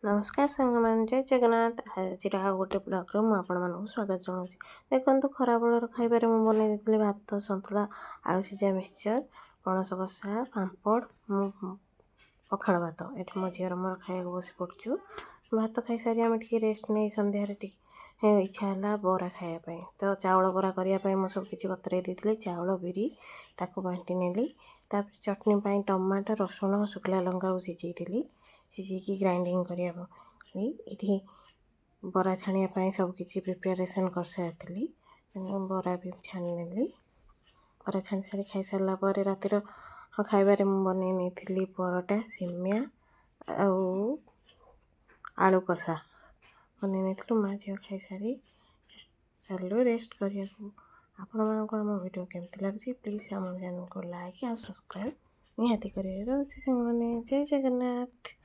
नमस्कार साଙ୍ଗमान जय जगन्नाथ आज गोटे ब्लग्रे मुझे स्वागत जनाऊँ। देखो खराबेलर खाइबार मुझे बन देती भात सतुला आलू सीझा मिक्सचर पणस कषा पापड़ पखाड़ भात ये मो झीर मोर खाया बस पड़चु भात खाई सारी आम टे रेस्ट नहीं सन्धार इच्छा है बरा खायापी तो चाउल बरा करने मुझे सबकि बतरे देती चाउल बिरी ताको बांटी नेली चटनी टमाटो रसुण शुखला लंका को सीझी सीझी ग्राइंडिंग करने ये बरा छाणिया सबकि प्रिपेरेसन कर सारी बरा भी छाणी नेली बरा छाणी सारी खाई सारापर रातिर खाइबार बन नहीं परोटा सिमिया आलू कषा बन नहीं माँ झील खाई सारी चलो रेस्ट करिया आपण मानक आम वीडियो केमती लगी प्लीज आम चैनल को लाइक और सब्सक्राइब निहाती करेंगे। रोचे जय जगन्नाथ।